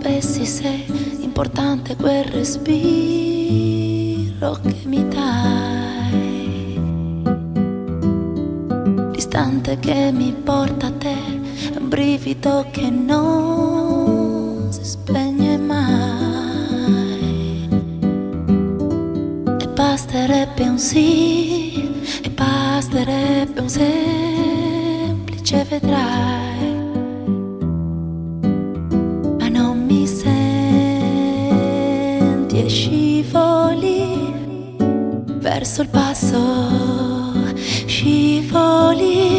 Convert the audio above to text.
sapessi se è importante quel respiro che mi dai, distante che mi porta a te, è un brivido che non si spegne mai. E basterebbe un sì, e basterebbe un semplice vedrai. E scivoli verso il basso, scivoli